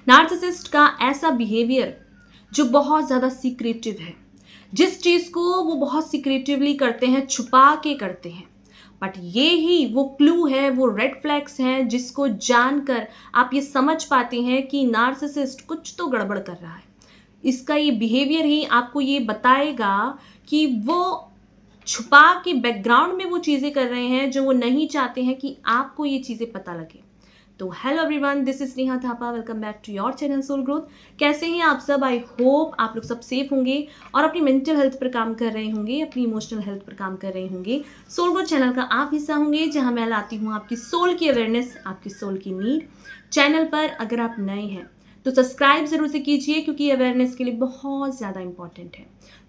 Narcissist का ऐसा behaviour जो बहुत ज़्यादा सीक्रेटिव है, जिस चीज़ को वो बहुत सीक्रेटिवली करते हैं, छुपा के करते हैं, बट ये ही वो क्लू है, वो रेड फ्लैग्स हैं जिसको जानकर आप ये समझ पाते हैं कि नार्सिसिस्ट कुछ तो गड़बड़ कर रहा है। इसका ये बिहेवियर ही आपको ये बताएगा कि वो छुपा के बैकग्राउंड में वो चीज़ें कर रहे हैं जो वो नहीं चाहते हैं कि आपको ये चीज़ें पता लगे। तो hello everyone, this is Neha Thapa. Welcome back to your channel soul growth. कैसे हैं आप सब? आई होप आप लोग सब सेफ होंगे और अपनी मेंटल हेल्थ पर काम कर रहे होंगे, अपनी इमोशनल हेल्थ पर काम कर रहे होंगे। सोल ग्रोथ चैनल का आप हिस्सा होंगे जहां मैं लाती हूं आपकी सोल की अवेयरनेस, आपकी सोल की नीड। चैनल पर अगर आप नए हैं तो सब्सक्राइब जरूर से कीजिए क्योंकि अवेयरनेस के लिए बहुत ज़्यादा इंपॉर्टेंट है।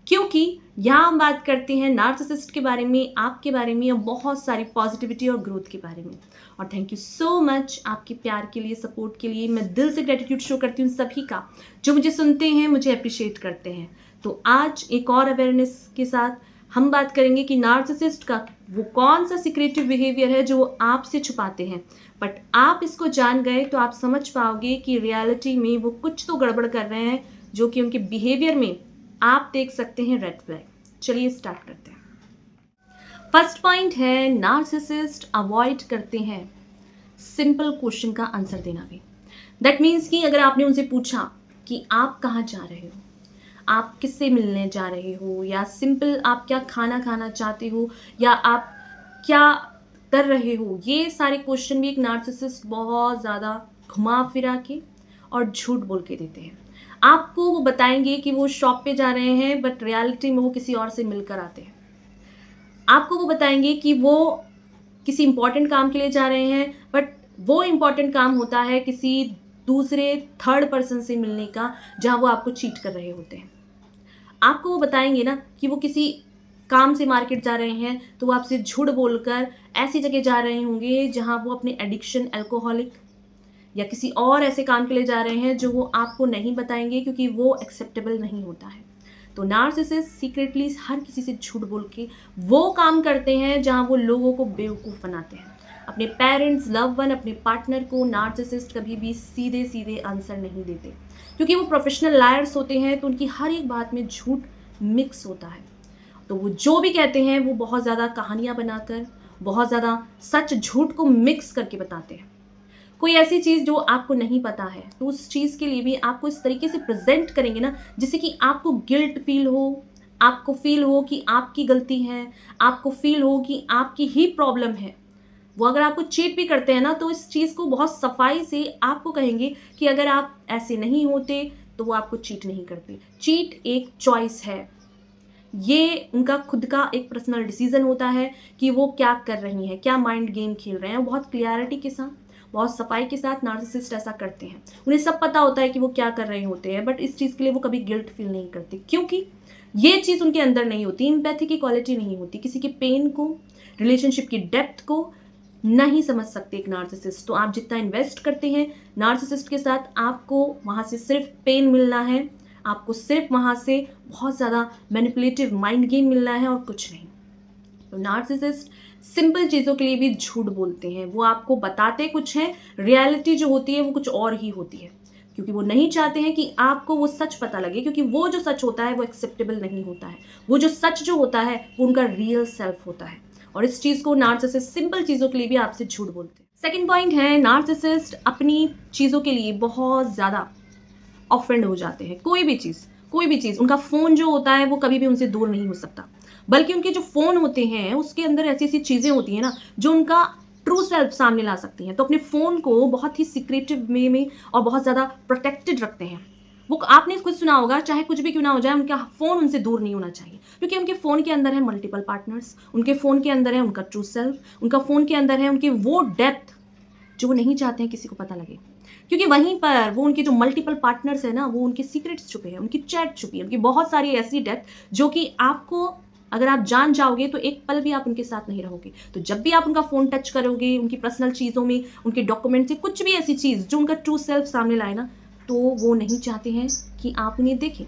क्योंकि यहाँ हम बात करते हैं नार्सिसिस्ट के बारे में, आपके बारे में और बहुत सारी पॉजिटिविटी और ग्रोथ के बारे में। और थैंक यू सो मच आपके प्यार के लिए, सपोर्ट के लिए। मैं दिल से ग्रेटिट्यूड शो करती हूँ सभी का जो मुझे सुनते हैं, मुझे अप्रिशिएट करते हैं। तो आज एक और अवेयरनेस के साथ हम बात करेंगे कि नार्सिसिस्ट का वो कौन सा सीक्रेटिव बिहेवियर है जो वो आपसे छुपाते हैं, बट आप इसको जान गए तो आप समझ पाओगे कि रियलिटी में वो कुछ तो गड़बड़ कर रहे हैं जो कि उनके बिहेवियर में आप देख सकते हैं रेड फ्लैग। चलिए स्टार्ट करते हैं। फर्स्ट पॉइंट है, नार्सिसिस्ट अवॉइड करते हैं सिंपल क्वेश्चन का आंसर देना भी। दैट मीन्स कि अगर आपने उनसे पूछा कि आप कहाँ जा रहे हो, आप किससे मिलने जा रहे हो, या सिंपल आप क्या खाना खाना चाहते हो, या आप क्या कर रहे हो, ये सारे क्वेश्चन भी एक नार्सिसिस्ट बहुत ज़्यादा घुमा फिरा के और झूठ बोल के देते हैं। आपको वो बताएंगे कि वो शॉप पे जा रहे हैं, बट रियलिटी में वो किसी और से मिलकर आते हैं। आपको वो बताएंगे कि वो किसी इंपॉर्टेंट काम के लिए जा रहे हैं, बट वो इंपॉर्टेंट काम होता है किसी दूसरे थर्ड पर्सन से मिलने का, जहाँ वो आपको चीट कर रहे होते हैं। आपको वो बताएंगे ना कि वो किसी काम से मार्केट जा रहे हैं, तो वो आपसे झूठ बोलकर ऐसी जगह जा रहे होंगे जहाँ वो अपने एडिक्शन, अल्कोहलिक या किसी और ऐसे काम के लिए जा रहे हैं जो वो आपको नहीं बताएंगे क्योंकि वो एक्सेप्टेबल नहीं होता है। तो नार्सिसिस्ट सीक्रेटली हर किसी से झूठ बोल के वो काम करते हैं जहाँ वो लोगों को बेवकूफ़ बनाते हैं। अपने पेरेंट्स, लव वन, अपने पार्टनर को नार्सिसिस्ट कभी भी सीधे सीधे आंसर नहीं देते क्योंकि वो प्रोफेशनल लायर्स होते हैं, तो उनकी हर एक बात में झूठ मिक्स होता है। तो वो जो भी कहते हैं वो बहुत ज़्यादा कहानियाँ बनाकर, बहुत ज़्यादा सच झूठ को मिक्स करके बताते हैं। कोई ऐसी चीज़ जो आपको नहीं पता है तो उस चीज़ के लिए भी आपको इस तरीके से प्रेजेंट करेंगे ना जिससे कि आपको गिल्ट फील हो, आपको फील हो कि आपकी गलती है, आपको फील हो कि आपकी ही प्रॉब्लम है। वो अगर आपको चीट भी करते हैं ना तो इस चीज़ को बहुत सफाई से आपको कहेंगे कि अगर आप ऐसे नहीं होते तो वो आपको चीट नहीं करते। चीट एक चॉइस है, ये उनका खुद का एक पर्सनल डिसीजन होता है कि वो क्या कर रही हैं, क्या माइंड गेम खेल रहे हैं। बहुत क्लियरिटी के साथ, बहुत सफाई के साथ नार्सिसिस्ट ऐसा करते हैं। उन्हें सब पता होता है कि वो क्या कर रहे होते हैं, बट इस चीज़ के लिए वो कभी गिल्ट फील नहीं करते क्योंकि ये चीज़ उनके अंदर नहीं होती, एम्पैथी की क्वालिटी नहीं होती। किसी के पेन को, रिलेशनशिप की डेप्थ को नहीं समझ सकते एक नार्सिसिस्ट। तो आप जितना इन्वेस्ट करते हैं नार्सिसिस्ट के साथ, आपको वहाँ से सिर्फ पेन मिलना है, आपको सिर्फ वहाँ से बहुत ज़्यादा मैनिपुलेटिव माइंड गेम मिलना है और कुछ नहीं। तो नार्सिसिस्ट सिंपल चीज़ों के लिए भी झूठ बोलते हैं। वो आपको बताते कुछ हैं, रियलिटी जो होती है वो कुछ और ही होती है, क्योंकि वो नहीं चाहते हैं कि आपको वो सच पता लगे, क्योंकि वो जो सच होता है वो एक्सेप्टेबल नहीं होता है। वो जो सच जो होता है वो उनका रियल सेल्फ होता है, और इस चीज़ को नार्सिसिस्ट सिंपल चीज़ों के लिए भी आपसे झूठ बोलते हैं। सेकेंड पॉइंट है, नार्सिसिस्ट अपनी चीज़ों के लिए बहुत ज़्यादा ऑफेंड हो जाते हैं। कोई भी चीज़, उनका फ़ोन जो होता है वो कभी भी उनसे दूर नहीं हो सकता, बल्कि उनके जो फ़ोन होते हैं उसके अंदर ऐसी ऐसी चीज़ें होती हैं ना जो उनका ट्रू सेल्फ सामने ला सकती हैं। तो अपने फ़ोन को बहुत ही सीक्रेटिव वे में और बहुत ज़्यादा प्रोटेक्टेड रखते हैं। वो आपने कुछ सुना होगा, चाहे कुछ भी क्यों ना हो जाए, उनका फ़ोन उनसे दूर नहीं होना चाहिए, क्योंकि उनके फ़ोन के अंदर है मल्टीपल पार्टनर्स, उनके फ़ोन के अंदर है उनका ट्रू सेल्फ, उनका फ़ोन के अंदर है उनकी वो डेप्थ जो वो नहीं चाहते हैं किसी को पता लगे, क्योंकि वहीं पर वो उनके जो मल्टीपल पार्टनर्स है ना, वो उनके सीक्रेट्स छुपे हैं, उनकी चैट छुपी है, उनकी बहुत सारी ऐसी डेप्थ जो कि आपको अगर आप जान जाओगे तो एक पल भी आप उनके साथ नहीं रहोगे। तो जब भी आप उनका फ़ोन टच करोगे, उनकी पर्सनल चीज़ों में, उनके डॉक्यूमेंट से कुछ भी ऐसी चीज़ जो उनका ट्रू सेल्फ सामने लाए ना, तो वो नहीं चाहते हैं कि आप उन्हें देखें।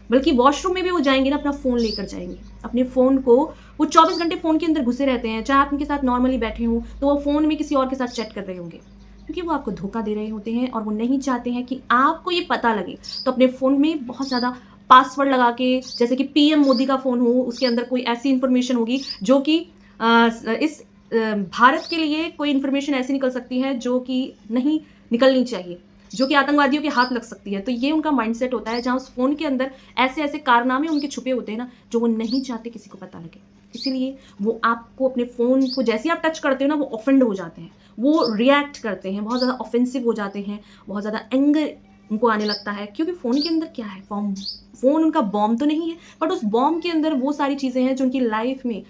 बल्कि वॉशरूम में भी वो जाएंगे ना, अपना फ़ोन लेकर जाएंगे। अपने फ़ोन को वो 24 घंटे फ़ोन के अंदर घुसे रहते हैं, चाहे आप उनके साथ नॉर्मली बैठे हों तो वो फ़ोन में किसी और के साथ चैट कर रहे होंगे। क्योंकि वो आपको धोखा दे रहे होते हैं और वो नहीं चाहते हैं कि आपको ये पता लगे। तो अपने फ़ोन में बहुत ज़्यादा पासवर्ड लगा के, जैसे कि पीएम मोदी का फ़ोन हो, उसके अंदर कोई ऐसी इन्फॉर्मेशन होगी जो कि इस भारत के लिए कोई इन्फॉर्मेशन ऐसी निकल सकती है जो कि नहीं निकलनी चाहिए, जो कि आतंकवादियों के हाथ लग सकती है। तो ये उनका माइंडसेट होता है, जहाँ उस फ़ोन के अंदर ऐसे-ऐसे कारनामे उनके छुपे होते हैं ना, जो वो नहीं चाहते किसी को पता लगे। इसीलिए वो आपको अपने फ़ोन को जैसे ही आप टच करते हो ना, वो ऑफेंड हो जाते हैं, वो रिएक्ट करते हैं, बहुत ज़्यादा ऑफेंसिव हो जाते हैं, बहुत ज़्यादा एंगर उनको आने लगता है। क्योंकि फ़ोन के अंदर क्या है, फ़ोन उनका बॉम्ब तो नहीं है, बट उस बॉम्ब के अंदर वो सारी चीज़ें हैं जो उनकी लाइफ में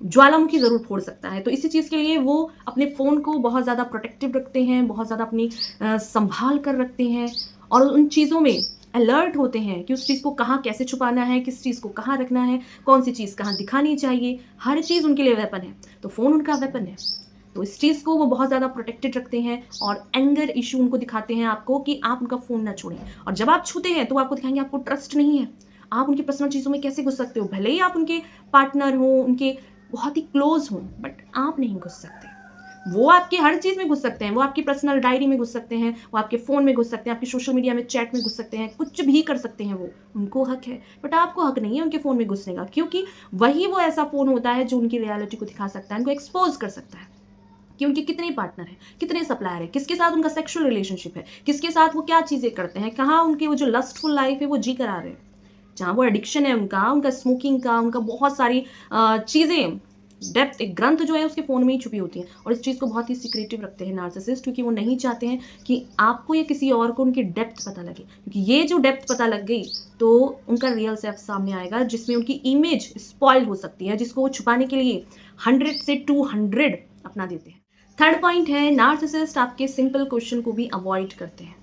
ज्वालामुखी ज़रूर फोड़ सकता है। तो इसी चीज़ के लिए वो अपने फ़ोन को बहुत ज़्यादा प्रोटेक्टिव रखते हैं, बहुत ज़्यादा अपनी संभाल कर रखते हैं और उन चीज़ों में अलर्ट होते हैं कि उस चीज़ को कहाँ कैसे छुपाना है, किस चीज़ को कहाँ रखना है, कौन सी चीज़ कहाँ दिखानी चाहिए। हर चीज़ उनके लिए वेपन है, तो फ़ोन उनका वेपन है। तो इस चीज़ को वो बहुत ज़्यादा प्रोटेक्टेड रखते हैं और एंगर इश्यू उनको दिखाते हैं आपको कि आप उनका फ़ोन ना छोड़ें। और जब आप छूते हैं तो वो आपको दिखाएँगे आपको ट्रस्ट नहीं है। आप उनकी पर्सनल चीज़ों में कैसे घुस सकते हो? भले ही आप उनके पार्टनर हो, उनके बहुत ही क्लोज हों, बट आप नहीं घुस सकते। वो आपकी हर चीज़ में घुस सकते हैं, वो आपकी पर्सनल डायरी में घुस सकते हैं, वो आपके फ़ोन में घुस सकते हैं, आपकी सोशल मीडिया में चैट में घुस सकते हैं, कुछ भी कर सकते हैं वो, उनको हक है। बट आपको हक नहीं है उनके फ़ोन में घुसने का, क्योंकि वही वो ऐसा फ़ोन होता है जो उनकी रियलिटी को दिखा सकता है, उनको एक्सपोज़ कर सकता है कि उनके कितने पार्टनर हैं, कितने सप्लायर हैं, किसके साथ उनका सेक्सुअल रिलेशनशिप है, किसके साथ वो क्या चीज़ें करते हैं, कहाँ उनकी वो जो लस्टफुल लाइफ है वो जी कर आ रहे हैं। जहाँ वो एडिक्शन है उनका स्मोकिंग का, उनका बहुत सारी चीज़ें, डेप्थ, एक ग्रंथ जो है उसके फ़ोन में ही छुपी होती है। और इस चीज़ को बहुत ही सीक्रेटिव रखते हैं नार्सिसिस्ट, क्योंकि वो नहीं चाहते हैं कि आपको या किसी और को उनकी डेप्थ पता लगे, क्योंकि ये जो डेप्थ पता लग गई तो उनका रियल सेल्फ सामने आएगा, जिसमें उनकी इमेज स्पॉइल हो सकती है, जिसको वो छुपाने के लिए 100 से 200 अपना देते हैं। थर्ड पॉइंट है, नार्सिसिस्ट आपके सिंपल क्वेश्चन को भी अवॉइड करते हैं।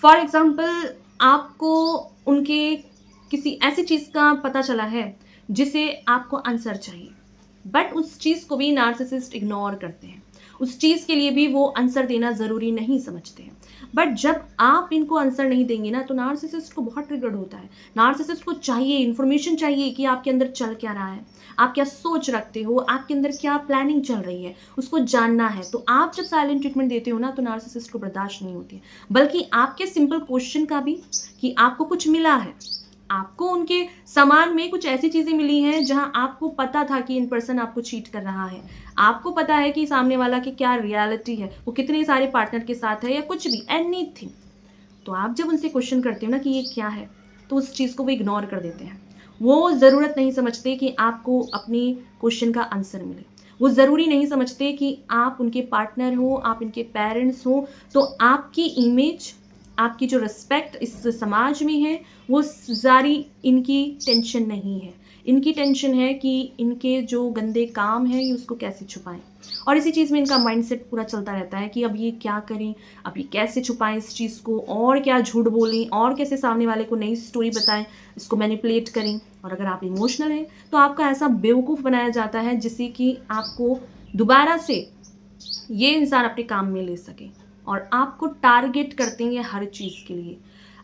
फॉर एग्जाम्पल, आपको उनके किसी ऐसी चीज़ का पता चला है जिसे आपको आंसर चाहिए, बट उस चीज़ को भी नार्सिसिस्ट इग्नोर करते हैं, उस चीज़ के लिए भी वो आंसर देना ज़रूरी नहीं समझते हैं। बट जब आप इनको आंसर नहीं देंगे ना, तो नार्सिसिस्ट को बहुत ट्रिगर्ड होता है। नार्सिसिस्ट को चाहिए, इन्फॉर्मेशन चाहिए कि आपके अंदर चल क्या रहा है, आप क्या सोच रखते हो, आपके अंदर क्या प्लानिंग चल रही है, उसको जानना है। तो आप जब साइलेंट ट्रीटमेंट देते हो ना, तो नार्सिसिस्ट को बर्दाश्त नहीं होती है, बल्कि आपके सिंपल क्वेश्चन का भी, कि आपको कुछ मिला है, आपको उनके सामान में कुछ ऐसी चीज़ें मिली हैं जहां आपको पता था कि इन पर्सन आपको चीट कर रहा है, आपको पता है कि सामने वाला की क्या रियलिटी है, वो कितने सारे पार्टनर के साथ है, या कुछ भी, एनीथिंग। तो आप जब उनसे क्वेश्चन करते हो ना कि ये क्या है, तो उस चीज़ को वो इग्नोर कर देते हैं। वो ज़रूरत नहीं समझते कि आपको अपनी क्वेश्चन का आंसर मिले, वो ज़रूरी नहीं समझते कि आप उनके पार्टनर हो, आप इनके पेरेंट्स हो, तो आपकी इमेज, आपकी जो रिस्पेक्ट इस समाज में है, वो सारी इनकी टेंशन नहीं है। इनकी टेंशन है कि इनके जो गंदे काम हैं ये उसको कैसे छुपाएं, और इसी चीज़ में इनका माइंडसेट पूरा चलता रहता है कि अब ये क्या करें, अब ये कैसे छुपाएं इस चीज़ को, और क्या झूठ बोलें, और कैसे सामने वाले को नई स्टोरी बताएं, इसको मैनिपुलेट करें। और अगर आप इमोशनल हैं तो आपका ऐसा बेवकूफ़ बनाया जाता है जिससे कि आपको दोबारा से ये इंसान अपने काम में ले सके, और आपको टारगेट करते हैं हर चीज़ के लिए।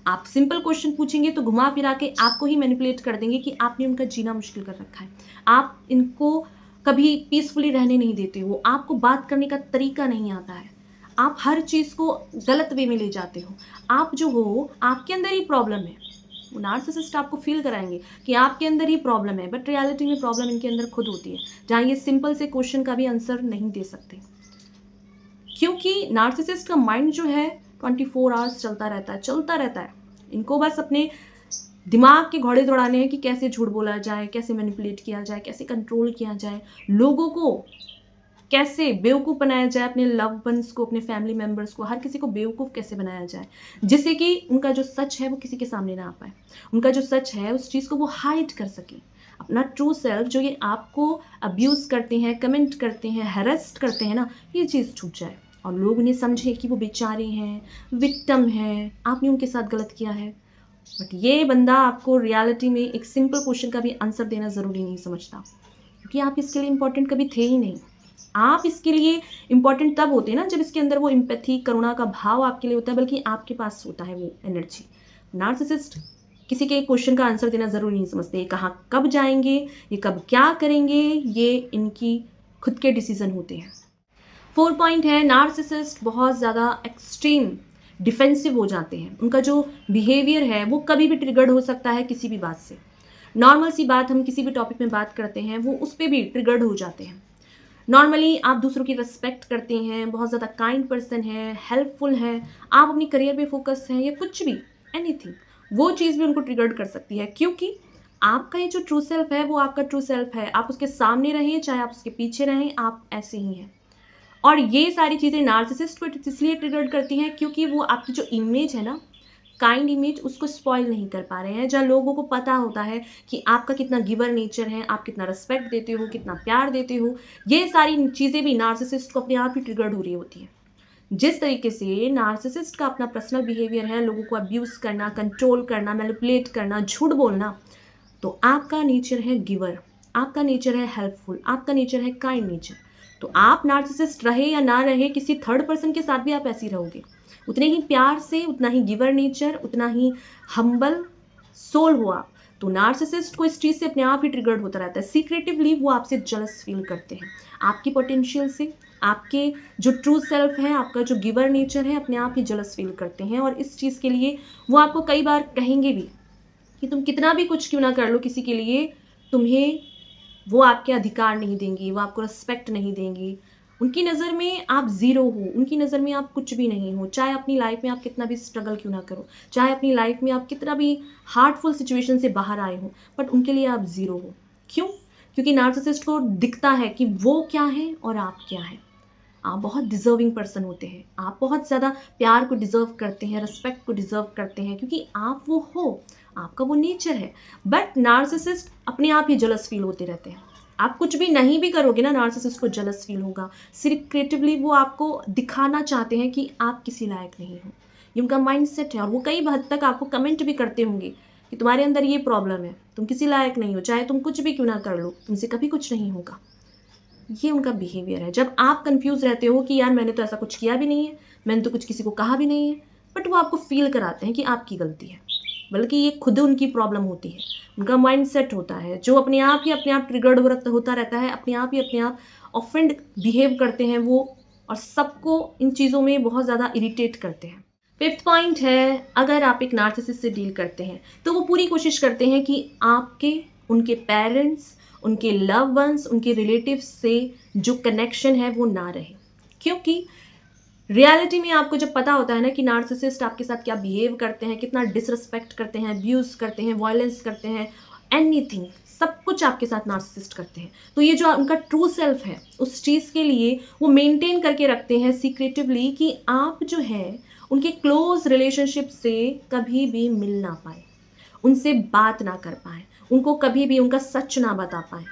आप सिंपल क्वेश्चन पूछेंगे तो घुमा फिरा के आपको ही मैनिपुलेट कर देंगे कि आपने उनका जीना मुश्किल कर रखा है, आप इनको कभी पीसफुली रहने नहीं देते हो, आपको बात करने का तरीका नहीं आता है, आप हर चीज़ को गलत वे में ले जाते हो, आप जो हो आपके अंदर ही प्रॉब्लम है। वो नार्सिसिस्ट आपको फील कराएंगे कि आपके अंदर ही प्रॉब्लम है, बट रियलिटी में प्रॉब्लम इनके अंदर खुद होती है, जहाँ ये सिंपल से क्वेश्चन का भी आंसर नहीं दे सकते, क्योंकि नार्सिसिस्ट का माइंड जो है 24 आवर्स चलता रहता है। इनको बस अपने दिमाग के घोड़े दौड़ाने हैं कि कैसे झूठ बोला जाए, कैसे मैनिपुलेट किया जाए, कैसे कंट्रोल किया जाए, लोगों को कैसे बेवकूफ़ बनाया जाए, अपने लव वंस को, अपने फैमिली मेम्बर्स को, हर किसी को बेवकूफ़ कैसे बनाया जाए, जिससे कि उनका जो सच है वो किसी के सामने ना आ पाए, उनका जो सच है उस चीज़ को वो हाइड कर सके। अपना ट्रू सेल्फ जो ये आपको अब्यूज़ करते हैं, कमेंट करते हैं, हैरेस्ट करते हैं ना, ये चीज़ छूट जाए और लोग उन्हें समझे कि वो बेचारे हैं, विक्टिम हैं, आपने उनके साथ गलत किया है। बट ये बंदा आपको रियलिटी में एक सिंपल क्वेश्चन का भी आंसर देना ज़रूरी नहीं समझता, क्योंकि आप इसके लिए इम्पोर्टेंट कभी थे ही नहीं। आप इसके लिए इम्पोर्टेंट तब होते हैं ना जब इसके अंदर वो एम्पैथी, करुणा का भाव आपके लिए होता है, बल्कि आपके पास होता है वो एनर्जी। नार्सिसिस्ट किसी के क्वेश्चन का आंसर देना ज़रूरी नहीं समझते, ये कहाँ कब जाएंगे, ये कब क्या करेंगे, ये इनकी खुद के डिसीजन होते हैं। 4 पॉइंट है, नार्सिसिस्ट बहुत ज़्यादा एक्सट्रीम डिफेंसिव हो जाते हैं। उनका जो बिहेवियर है वो कभी भी ट्रिगर्ड हो सकता है किसी भी बात से। नॉर्मल सी बात, हम किसी भी टॉपिक में बात करते हैं, वो उस पर भी ट्रिगर्ड हो जाते हैं। नॉर्मली आप दूसरों की रिस्पेक्ट करते हैं, बहुत ज़्यादा काइंड पर्सन है, हेल्पफुल है, आप अपनी करियर पे फोकस हैं, या कुछ भी, एनीथिंग, वो चीज़ भी उनको ट्रिगर्ड कर सकती है, क्योंकि आपका ये जो ट्रू सेल्फ है वो आपका ट्रू सेल्फ है। आप उसके सामने रहें चाहे आप उसके पीछे रहें, आप ऐसे ही हैं। और ये सारी चीज़ें नार्सिसिस्ट को इसलिए ट्रिगर्ड करती हैं क्योंकि वो आपकी जो इमेज है ना, काइंड इमेज, उसको स्पॉइल नहीं कर पा रहे हैं। जहाँ लोगों को पता होता है कि आपका कितना गिवर नेचर है, आप कितना रिस्पेक्ट देते हो, कितना प्यार देते हो, ये सारी चीज़ें भी नार्सिसिस्ट को अपने आप ही ट्रिगर्ड हो रही होती हैं। जिस तरीके से नार्सिसिस्ट का अपना पर्सनल बिहेवियर है, लोगों को अब्यूज़ करना, कंट्रोल करना, मैनिपुलेट करना, झूठ बोलना, तो आपका नेचर है गिवर, आपका नेचर है हेल्पफुल, आपका नेचर है काइंड नेचर। तो आप नार्सिसिस्ट रहे या ना रहे, किसी थर्ड पर्सन के साथ भी आप ऐसे ही रहोगे, उतने ही प्यार से, उतना ही गिवर नेचर, उतना ही हम्बल सोल हो आप। तो नार्सिसिस्ट को इस चीज़ से अपने आप ही ट्रिगर्ड होता रहता है। सीक्रेटिवली वो आपसे जेलस फील करते हैं, आपकी पोटेंशियल से, आपके जो ट्रू सेल्फ है, आपका जो गिवर नेचर है, अपने आप ही जेलस फील करते हैं। और इस चीज़ के लिए वो आपको कई बार कहेंगे भी कि तुम कितना भी कुछ क्यों ना कर लो किसी के लिए, तुम्हें वो आपके अधिकार नहीं देंगी, वो आपको रिस्पेक्ट नहीं देंगी। उनकी नज़र में आप ज़ीरो हो, उनकी नज़र में आप कुछ भी नहीं हो। चाहे अपनी लाइफ में आप कितना भी स्ट्रगल क्यों ना करो, चाहे अपनी लाइफ में आप कितना भी हार्टफुल सिचुएशन से बाहर आए हो, बट उनके लिए आप ज़ीरो हो। क्यों? क्योंकि नार्सिसिस्ट को दिखता है कि वो क्या है और आप क्या है। आप बहुत डिज़र्विंग पर्सन होते हैं, आप बहुत ज़्यादा प्यार को डिज़र्व करते हैं, रिस्पेक्ट को डिज़र्व करते हैं, क्योंकि आप वो हो, आपका वो नेचर है। बट नार्सिसिस्ट अपने आप ही जेलस फील होते रहते हैं। आप कुछ भी नहीं भी करोगे ना, नार्सिसिस्ट को जेलस फील होगा। सीक्रेटिवली वो आपको दिखाना चाहते हैं कि आप किसी लायक नहीं हो। ये उनका माइंडसेट है। और वो कई हद तक आपको कमेंट भी करते होंगे कि तुम्हारे अंदर ये प्रॉब्लम है, तुम किसी लायक नहीं हो, चाहे तुम कुछ भी क्यों ना कर लो, तुमसे कभी कुछ नहीं होगा। ये उनका बिहेवियर है। जब आप कंफ्यूज रहते हो कि यार मैंने तो ऐसा कुछ किया भी नहीं है, मैंने तो कुछ किसी को कहा भी नहीं है, बट वो आपको फील कराते हैं कि आपकी गलती है, बल्कि ये खुद उनकी प्रॉब्लम होती है। उनका माइंडसेट होता है जो अपने आप ट्रिगर्ड होता रहता है, अपने आप ऑफेंड बिहेव करते हैं वो, और सबको इन चीज़ों में बहुत ज़्यादा इरिटेट करते हैं। 5th पॉइंट है, अगर आप एक नार्सिसिस्ट से डील करते हैं तो वो पूरी कोशिश करते हैं कि आपके, उनके पेरेंट्स, उनके लव वंस, उनके रिलेटिव्स से जो कनेक्शन है वो ना रहे। क्योंकि रियलिटी में आपको जब पता होता है ना कि नार्सिसिस्ट आपके साथ क्या बिहेव करते हैं, कितना डिसरिस्पेक्ट करते हैं, अब्यूज़ करते हैं, वायलेंस करते हैं, एनीथिंग, सब कुछ आपके साथ नार्सिसिस्ट करते हैं, तो ये जो उनका ट्रू सेल्फ है उस चीज़ के लिए वो मेंटेन करके रखते हैं सीक्रेटिवली कि आप जो है उनके क्लोज रिलेशनशिप से कभी भी मिल ना पाए, उनसे बात ना कर पाए, उनको कभी भी उनका सच ना बता पाए।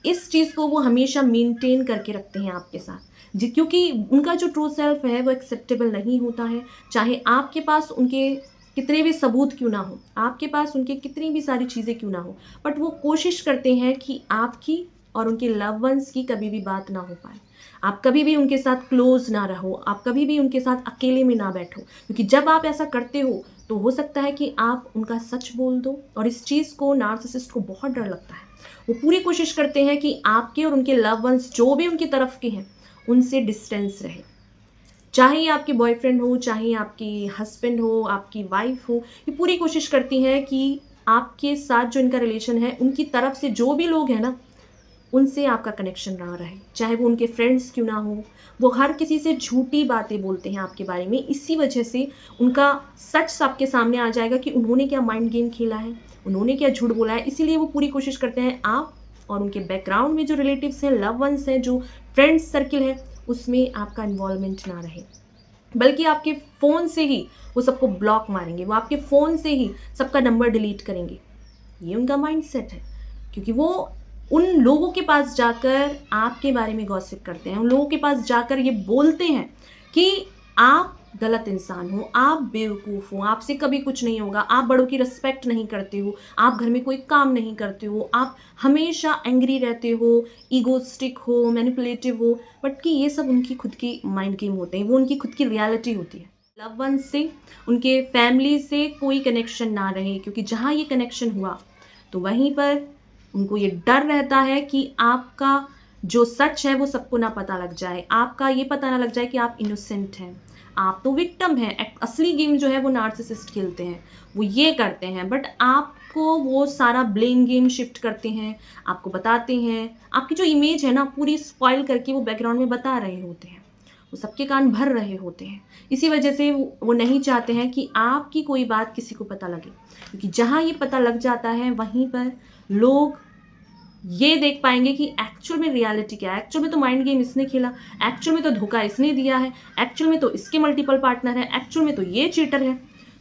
इस चीज़ को वो हमेशा मेंटेन करके रखते हैं आपके साथ जी, क्योंकि उनका जो ट्रू सेल्फ है वो एक्सेप्टेबल नहीं होता है। चाहे आपके पास उनके कितने भी सबूत क्यों ना हो, आपके पास उनके कितनी भी सारी चीज़ें क्यों ना हो, बट वो कोशिश करते हैं कि आपकी और उनके लव वंस की कभी भी बात ना हो पाए, आप कभी भी उनके साथ क्लोज ना रहो, आप कभी भी उनके साथ अकेले में ना बैठो। क्योंकि जब आप ऐसा करते हो तो हो सकता है कि आप उनका सच बोल दो, और इस चीज़ को नार्सिसिस्ट को बहुत डर लगता है। वो पूरी कोशिश करते हैं कि आपके और उनके लव वंस जो भी उनकी तरफ के हैं उनसे डिस्टेंस रहे, चाहे ये आपके बॉयफ्रेंड हो, चाहे आपकी हस्बैंड हो, आपकी वाइफ हो। ये पूरी कोशिश करती हैं कि आपके साथ जो इनका रिलेशन है, उनकी तरफ से जो भी लोग हैं ना, उनसे आपका कनेक्शन ना रहे, चाहे वो उनके फ्रेंड्स क्यों ना हो। वो हर किसी से झूठी बातें बोलते हैं आपके बारे में, इसी वजह से उनका सच सबके सामने आ जाएगा कि उन्होंने क्या माइंड गेम खेला है, उन्होंने क्या झूठ बोला है। इसीलिए वो पूरी कोशिश करते हैं आप और उनके बैकग्राउंड में जो रिलेटिव्स हैं, लव वंस हैं, जो फ्रेंड्स सर्किल है, उसमें आपका इन्वॉल्वमेंट ना रहे, बल्कि आपके फ़ोन से ही वो सबको ब्लॉक मारेंगे, वो आपके फ़ोन से ही सबका नंबर डिलीट करेंगे। ये उनका माइंडसेट है, क्योंकि वो उन लोगों के पास जाकर आपके बारे में गॉसिप करते हैं, उन लोगों के पास जाकर ये बोलते हैं कि आप गलत इंसान हो, आप बेवकूफ़ हो, आपसे कभी कुछ नहीं होगा, आप बड़ों की रिस्पेक्ट नहीं करते हो, आप घर में कोई काम नहीं करते हो, आप हमेशा एंग्री रहते हो, ईगोस्टिक हो, मैनिपुलेटिव हो। बट कि ये सब उनकी खुद की माइंड गेम होते हैं, वो उनकी खुद की रियलिटी होती है। लव वंस से, उनके फैमिली से कोई कनेक्शन ना रहे, क्योंकि जहाँ ये कनेक्शन हुआ तो वहीं पर उनको ये डर रहता है कि आपका जो सच है वो सबको ना पता लग जाए, आपका ये पता ना लग जाए कि आप इनोसेंट हैं, आप तो विक्टिम हैं। असली गेम जो है वो नार्सिसिस्ट खेलते हैं, वो ये करते हैं, बट आपको वो सारा ब्लेम गेम शिफ्ट करते हैं, आपको बताते हैं, आपकी जो इमेज है ना पूरी स्पॉइल करके वो बैकग्राउंड में बता रहे होते हैं, वो सबके कान भर रहे होते हैं। इसी वजह से वो नहीं चाहते हैं कि आपकी कोई बात किसी को पता लगे, क्योंकि जहाँ ये पता लग जाता है वहीं पर लोग ये देख पाएंगे कि एक्चुअल में रियलिटी क्या है। एक्चुअल में तो माइंड गेम इसने खेला, एक्चुअल में तो धोखा इसने दिया है, एक्चुअल में तो इसके मल्टीपल पार्टनर है, एक्चुअल में तो ये चीटर है।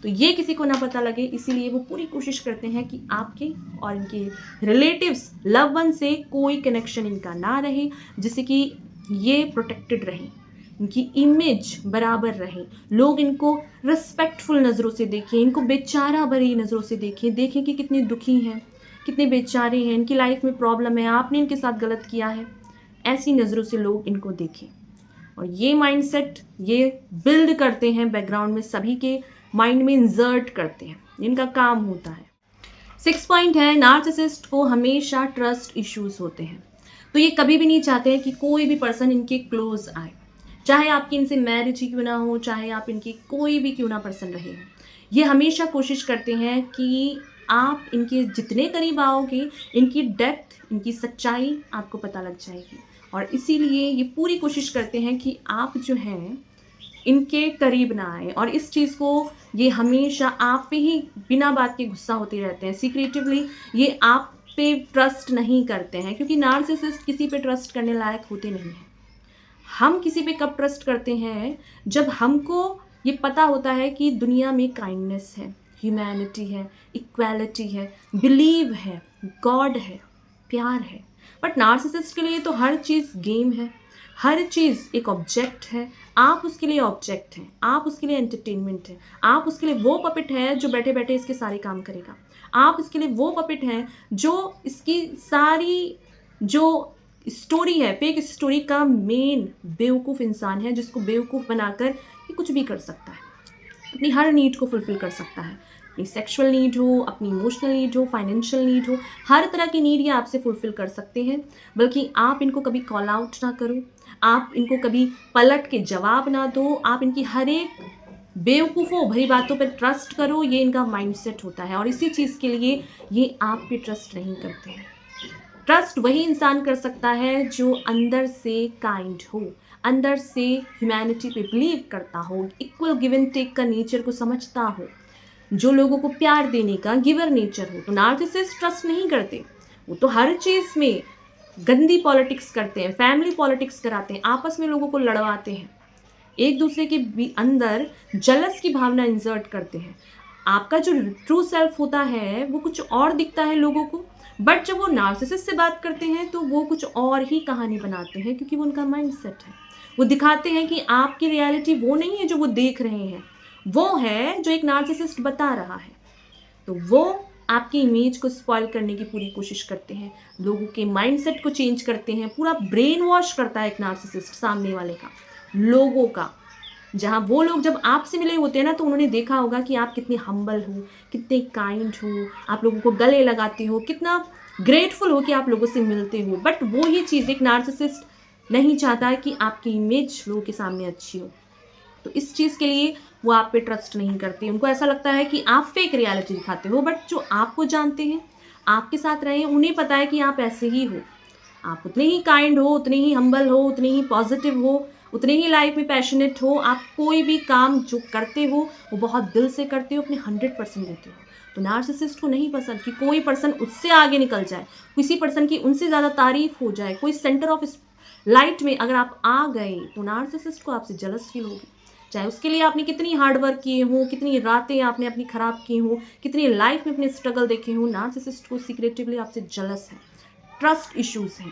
तो ये किसी को ना पता लगे, इसीलिए वो पूरी कोशिश करते हैं कि आपके और इनके रिलेटिव्स, लव वन से कोई कनेक्शन इनका ना रहे, जिससे कि ये प्रोटेक्टेड रहें, इनकी इमेज बराबर रहे, लोग इनको रिस्पेक्टफुल नज़रों से देखें, इनको बेचारा भरी नज़रों से देखें कि कितने दुखी हैं, कितने बेचारे हैं, इनकी लाइफ में प्रॉब्लम है, आपने इनके साथ गलत किया है, ऐसी नज़रों से लोग इनको देखें। और ये माइंडसेट ये बिल्ड करते हैं बैकग्राउंड में, सभी के माइंड में इंसर्ट करते हैं, इनका काम होता है। 6 पॉइंट है, नार्सिसिस्ट को हमेशा ट्रस्ट इश्यूज होते हैं। तो ये कभी भी नहीं चाहते हैं कि कोई भी पर्सन इनके क्लोज आए, चाहे आपकी इनसे मैरिज ही क्यों ना हो, चाहे आप इनकी कोई भी क्यों ना पर्सन रहे हो। ये हमेशा कोशिश करते हैं कि आप इनके जितने करीब आओगे, इनकी डेप्थ, इनकी सच्चाई आपको पता लग जाएगी। और इसीलिए ये पूरी कोशिश करते हैं कि आप जो हैं इनके करीब ना आए, और इस चीज़ को ये हमेशा आप पे ही बिना बात के गुस्सा होते रहते हैं। सीक्रेटिवली ये आप पे ट्रस्ट नहीं करते हैं, क्योंकि नार्सिसिस्ट किसी पे ट्रस्ट करने लायक होते नहीं हैं। हम किसी पे कब ट्रस्ट करते हैं, जब हमको ये पता होता है कि दुनिया में काइंडनेस है, ह्यूमैनिटी है, इक्वालिटी है, बिलीव है, गॉड है, प्यार है। बट नार्सिसिस्ट के लिए तो हर चीज़ गेम है, हर चीज़ एक ऑब्जेक्ट है, आप उसके लिए ऑब्जेक्ट हैं, आप उसके लिए एंटरटेनमेंट है, आप उसके लिए वो पपेट है जो बैठे बैठे इसके सारे काम करेगा, आप इसके लिए वो पपेट हैं जो इसकी सारी जो स्टोरी है, फेक स्टोरी का मेन बेवकूफ़ इंसान है, जिसको बेवकूफ़ बनाकर ये कुछ भी कर सकता है, अपनी हर नीड को फुलफ़िल कर सकता है। अपनी सेक्सुअल नीड हो, अपनी इमोशनल नीड हो, फाइनेंशियल नीड हो, हर तरह की नीड ये आपसे फुलफ़िल कर सकते हैं। बल्कि आप इनको कभी कॉल आउट ना करो, आप इनको कभी पलट के जवाब ना दो, आप इनकी हर एक बेवकूफ़ों भरी बातों पर ट्रस्ट करो, ये इनका माइंडसेट होता है। और इसी चीज़ के लिए ये आप पे ट्रस्ट नहीं करते हैं। ट्रस्ट वही इंसान कर सकता है जो अंदर से काइंड हो, अंदर से ह्यूमैनिटी पे बिलीव करता हो, इक्वल गिव एंड टेक का नेचर को समझता हो, जो लोगों को प्यार देने का गिवर नेचर हो। तो नार्सिसिस्ट ट्रस्ट नहीं करते, वो तो हर चीज़ में गंदी पॉलिटिक्स करते हैं, फैमिली पॉलिटिक्स कराते हैं, आपस में लोगों को लड़वाते हैं, एक दूसरे के अंदर जलस की भावना इंसर्ट करते हैं। आपका जो ट्रू सेल्फ होता है वो कुछ और दिखता है लोगों को, बट जब वो नार्सिसिस्ट से बात करते हैं तो वो कुछ और ही कहानी बनाते हैं, क्योंकि वो उनका माइंडसेट है। वो दिखाते हैं कि आपकी रियलिटी वो नहीं है जो वो देख रहे हैं, वो है जो एक नार्सिसिस्ट बता रहा है। तो वो आपकी इमेज को स्पॉइल करने की पूरी कोशिश करते हैं, लोगों के माइंडसेट को चेंज करते हैं, पूरा ब्रेन वॉश करता है एक नार्सिसिस्ट सामने वाले का, लोगों का। जहाँ वो लोग जब आपसे मिले होते हैं ना, तो उन्होंने देखा होगा कि आप कितने हम्बल हो, कितने काइंड हो, आप लोगों को गले लगाते हो, कितना ग्रेटफुल हो कि आप लोगों से मिलते हो। बट वो ये चीज़ एक नार्सिसिस्ट नहीं चाहता है कि आपकी इमेज लोगों के सामने अच्छी हो। तो इस चीज़ के लिए वो आप पे ट्रस्ट नहीं करते। उनको ऐसा लगता है कि आप फेक रियलिटी दिखाते हो, बट जो आपको जानते हैं, आपके साथ रहे हैं, उन्हें पता है कि आप ऐसे ही हो। आप उतने ही काइंड हो, उतने ही हम्बल हो, उतने ही पॉजिटिव हो, उतने ही लाइफ में पैशनेट हो। आप कोई भी काम जो करते हो वो बहुत दिल से करते हो, अपने 100% देते हो। तो नार्सिसिस्ट को नहीं पसंद कि कोई पर्सन उससे आगे निकल जाए, किसी पर्सन की उनसे ज़्यादा तारीफ हो जाए, कोई सेंटर ऑफ लाइट में अगर आप आ गए तो नार्सिसिस्ट को आपसे जलस फील होगी। चाहे उसके लिए आपने कितनी हार्डवर्क किए हो, कितनी रातें आपने अपनी ख़राब की हो, कितनी लाइफ में अपने स्ट्रगल देखे हो, नार्सिसिस्ट को सीक्रेटिवली आपसे जलस है, ट्रस्ट इश्यूज़ हैं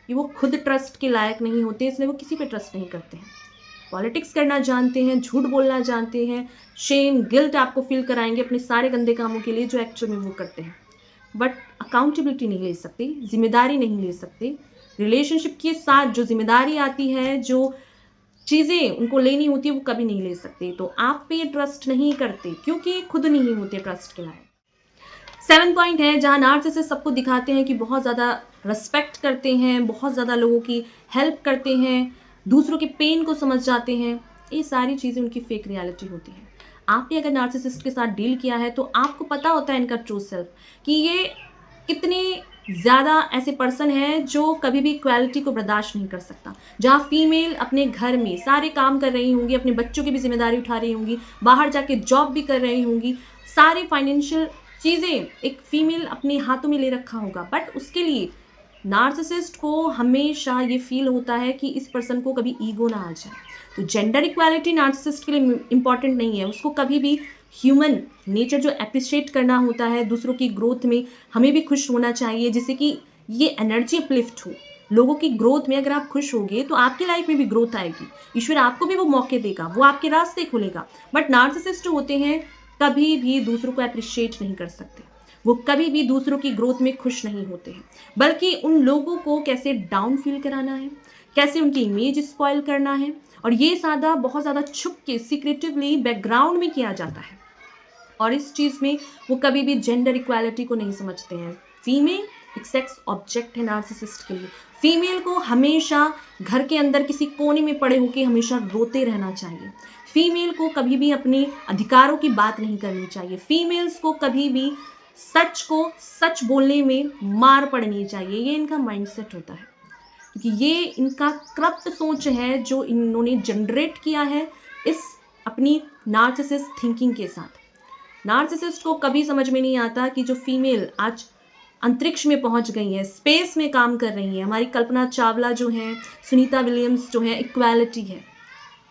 कि वो खुद ट्रस्ट के लायक नहीं होते, इसलिए वो किसी पे ट्रस्ट नहीं करते हैं। पॉलिटिक्स करना जानते हैं, झूठ बोलना जानते हैं, शेम गिल्ट आपको फील कराएंगे अपने सारे गंदे कामों के लिए जो एक्चुअल में वो करते हैं। बट अकाउंटेबिलिटी नहीं ले सकते, जिम्मेदारी नहीं ले सकते। रिलेशनशिप के साथ जो जिम्मेदारी आती है, जो चीज़ें उनको लेनी होती है, वो कभी नहीं ले सकते। तो आप पे ट्रस्ट नहीं करते क्योंकि खुद नहीं होते ट्रस्ट के लायक। 7 पॉइंट है जहाँ नार्सिसिस्ट सबको दिखाते हैं कि बहुत ज़्यादा रिस्पेक्ट करते हैं, बहुत ज़्यादा लोगों की हेल्प करते हैं, दूसरों के पेन को समझ जाते हैं। ये सारी चीज़ें उनकी फेक रियलिटी होती है। आपने अगर नार्सिसिस्ट के साथ डील किया है तो आपको पता होता है इनका ट्रू सेल्फ, कि ये कितने ज़्यादा ऐसे पर्सन हैं जो कभी भी इक्वालिटी को बर्दाश्त नहीं कर सकता। जहाँ फीमेल अपने घर में सारे काम कर रही होंगी, अपने बच्चों की भी ज़िम्मेदारी उठा रही होंगी, बाहर जाके जॉब भी कर रही होंगी, सारी फाइनेंशियल चीज़ें एक फीमेल अपने हाथों में ले रखा होगा, बट उसके लिए नार्सिसिस्ट को हमेशा ये फील होता है कि इस पर्सन को कभी ईगो ना आ जाए। तो जेंडर इक्वालिटी नार्सिसिस्ट के लिए इम्पॉर्टेंट नहीं है। उसको कभी भी ह्यूमन नेचर जो एप्रिशिएट करना होता है, दूसरों की ग्रोथ में हमें भी खुश होना चाहिए, जिससे कि ये एनर्जी अपलिफ्ट हो। लोगों की ग्रोथ में अगर आप खुश होगे तो आपकी लाइफ में भी ग्रोथ आएगी, ईश्वर आपको भी वो मौके देगा, वो आपके रास्ते खुलेगा। बट नार्सिसिस्ट जो होते हैं कभी भी दूसरों को अप्रिशिएट नहीं कर सकते, वो कभी भी दूसरों की ग्रोथ में खुश नहीं होते हैं, बल्कि उन लोगों को कैसे डाउन फील कराना है, कैसे उनकी इमेज स्पॉइल करना है, और ये सादा बहुत ज़्यादा छुप के सीक्रेटिवली बैकग्राउंड में किया जाता है। और इस चीज़ में वो कभी भी जेंडर इक्वालिटी को नहीं समझते हैं। फीमेल एक सेक्स ऑब्जेक्ट है नार्सिसिस्ट के लिए। फीमेल को हमेशा घर के अंदर किसी कोने में पड़े होकर हमेशा रोते रहना चाहिए। फीमेल को कभी भी अपने अधिकारों की बात नहीं करनी चाहिए। फीमेल्स को कभी भी सच को सच बोलने में मार पड़नी चाहिए। ये इनका माइंडसेट होता है, क्योंकि ये इनका करप्ट सोच है जो इन्होंने जनरेट किया है इस अपनी नार्सिसिस्ट थिंकिंग के साथ। नार्सिसिस्ट को कभी समझ में नहीं आता कि जो फीमेल आज अंतरिक्ष में पहुंच गई है, स्पेस में काम कर रही है, हमारी कल्पना चावला जो हैं, सुनीता विलियम्स जो हैं, इक्वालिटी है,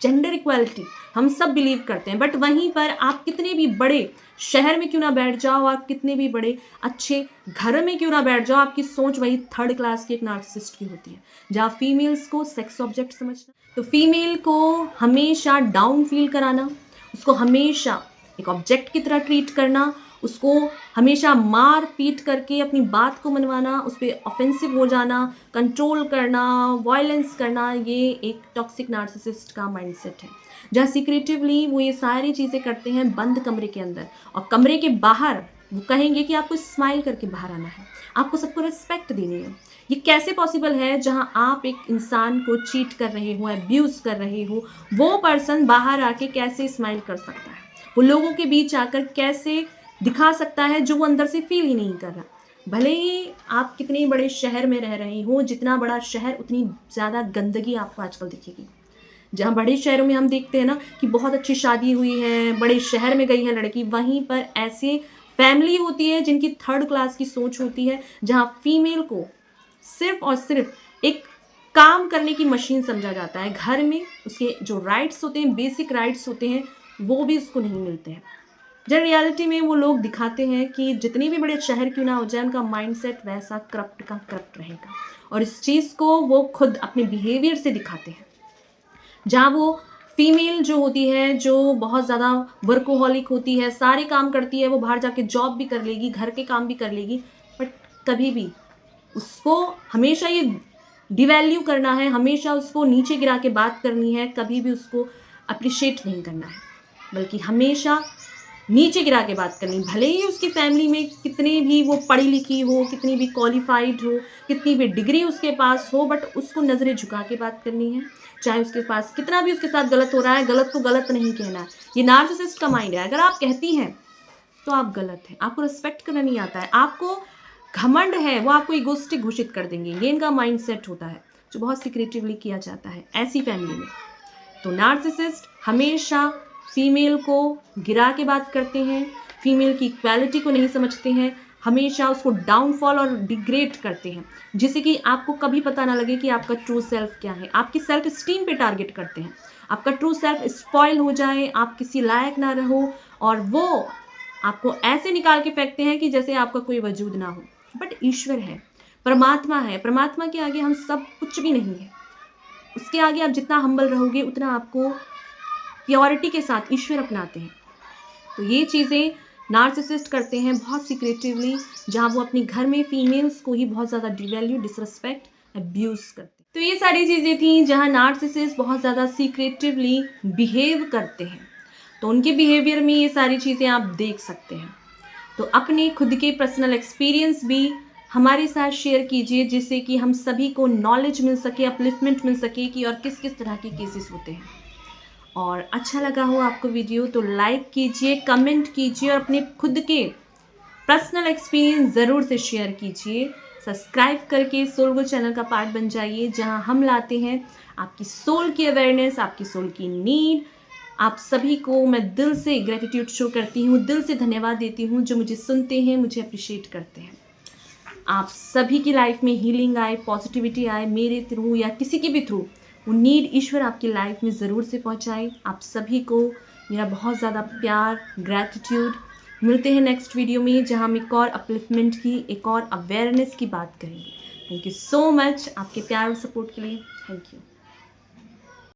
जेंडर इक्वालिटी हम सब बिलीव करते हैं। बट वहीं पर आप कितने भी बड़े शहर में क्यों ना बैठ जाओ, आप कितने भी बड़े अच्छे घर में क्यों ना बैठ जाओ, आपकी सोच वही थर्ड क्लास की एक नार्सिसिस्ट की होती है, जहाँ फीमेल्स को सेक्स ऑब्जेक्ट समझना। तो फीमेल को हमेशा डाउन फील कराना, उसको हमेशा एक ऑब्जेक्ट की तरह ट्रीट करना, उसको हमेशा मार पीट करके अपनी बात को मनवाना, उस पर ऑफेंसिव हो जाना, कंट्रोल करना, वायलेंस करना, ये एक टॉक्सिक नार्सिसिस्ट का माइंडसेट है। जहाँ सीक्रेटिवली वो ये सारी चीज़ें करते हैं बंद कमरे के अंदर, और कमरे के बाहर वो कहेंगे कि आपको स्माइल करके बाहर आना है, आपको सबको रिस्पेक्ट देनी है। ये कैसे पॉसिबल है जहाँ आप एक इंसान को चीट कर रहे हो, अब्यूज़ कर रहे हो, वो पर्सन बाहर आके कैसे स्माइल कर सकता है, वो लोगों के बीच आकर कैसे दिखा सकता है जो वो अंदर से फील ही नहीं कर रहा। भले ही आप कितने बड़े शहर में रह रहे हो, जितना बड़ा शहर उतनी ज़्यादा गंदगी आपको आजकल दिखेगी। जहाँ बड़े शहरों में हम देखते हैं ना कि बहुत अच्छी शादी हुई है, बड़े शहर में गई है लड़की, वहीं पर ऐसे फैमिली होती है जिनकी थर्ड क्लास की सोच होती है, जहाँ फीमेल को सिर्फ और सिर्फ एक काम करने की मशीन समझा जाता है। घर में उसके जो राइट्स होते हैं, बेसिक राइट्स होते हैं, वो भी उसको नहीं मिलते हैं। जब रियलिटी में वो लोग दिखाते हैं कि जितने भी बड़े शहर क्यों ना हो जाए, उनका माइंडसेट वैसा करप्ट का करप्ट रहेगा, और इस चीज़ को वो खुद अपने बिहेवियर से दिखाते हैं। जहाँ वो फीमेल जो होती है, जो बहुत ज़्यादा वर्कोहॉलिक होती है, सारे काम करती है, वो बाहर जाके जॉब भी कर लेगी, घर के काम भी कर लेगी, बट कभी भी उसको हमेशा ये डिवैल्यू करना है, हमेशा उसको नीचे गिरा के बात करनी है, कभी भी उसको अप्रिशिएट नहीं करना है, बल्कि हमेशा नीचे गिरा के बात करनी। भले ही उसकी फैमिली में कितनी भी वो पढ़ी लिखी हो, कितनी भी क्वालिफाइड हो, कितनी भी डिग्री उसके पास हो, बट उसको नज़रें झुका के बात करनी है। चाहे उसके पास कितना भी उसके साथ गलत हो रहा है, गलत को गलत नहीं कहना है। ये नार्सिसिस्ट का माइंड है। अगर आप कहती हैं तो आप गलत हैं, आपको रिस्पेक्ट करना नहीं आता है, आपको घमंड है, वो आपको इगोइस्टिक घोषित कर देंगे। ये इनका माइंड सेट होता है जो बहुत सीक्रेटिवली किया जाता है ऐसी फैमिली में। तो नार्सिसिस्ट हमेशा फीमेल को गिरा के बात करते हैं, फीमेल की इक्वालिटी को नहीं समझते हैं, हमेशा उसको डाउनफॉल और डिग्रेड करते हैं, जिससे कि आपको कभी पता ना लगे कि आपका ट्रू सेल्फ क्या है। आपकी सेल्फ स्टीम पे टारगेट करते हैं, आपका ट्रू सेल्फ स्पॉइल हो जाए, आप किसी लायक ना रहो, और वो आपको ऐसे निकाल के फेंकते हैं कि जैसे आपका कोई वजूद ना हो। बट ईश्वर है, परमात्मा है, परमात्मा के आगे हम सब कुछ भी नहीं है। उसके आगे आप जितना हम्बल रहोगे उतना आपको प्योरिटी के साथ ईश्वर अपनाते हैं। तो ये चीज़ें नार्सिसिस्ट करते हैं बहुत सीक्रेटिवली, जहाँ वो अपने घर में फीमेल्स को ही बहुत ज़्यादा डिवैल्यू, डिसरिस्पेक्ट, अब्यूज़ करते हैं। तो ये सारी चीज़ें थी जहाँ नार्सिसिस्ट बहुत ज़्यादा सीक्रेटिवली बिहेव करते हैं। तो उनके बिहेवियर में ये सारी चीज़ें आप देख सकते हैं। तो अपने खुद के पर्सनल एक्सपीरियंस भी हमारे साथ शेयर कीजिए, जिससे कि हम सभी को नॉलेज मिल सके, अपलिफ्टमेंट मिल सके कि और किस किस तरह के केसेस होते हैं। और अच्छा लगा हो आपको वीडियो तो लाइक कीजिए, कमेंट कीजिए और अपने खुद के पर्सनल एक्सपीरियंस ज़रूर से शेयर कीजिए। सब्सक्राइब करके सोल गो चैनल का पार्ट बन जाइए, जहां हम लाते हैं आपकी सोल की अवेयरनेस, आपकी सोल की नीड। आप सभी को मैं दिल से ग्रेटिट्यूड शो करती हूँ, दिल से धन्यवाद देती हूँ जो मुझे सुनते हैं, मुझे अप्रिशिएट करते हैं। आप सभी की लाइफ में हीलिंग आए, पॉजिटिविटी आए, मेरे थ्रू या किसी के भी थ्रू, वो नीड ईश्वर आपकी लाइफ में ज़रूर से पहुँचाए। आप सभी को मेरा बहुत ज़्यादा प्यार, ग्रैटिट्यूड। मिलते हैं नेक्स्ट वीडियो में, जहां हम एक और अपलिफ्टमेंट की, एक और अवेयरनेस की बात करेंगे। थैंक यू सो मच आपके प्यार और सपोर्ट के लिए। Thank you.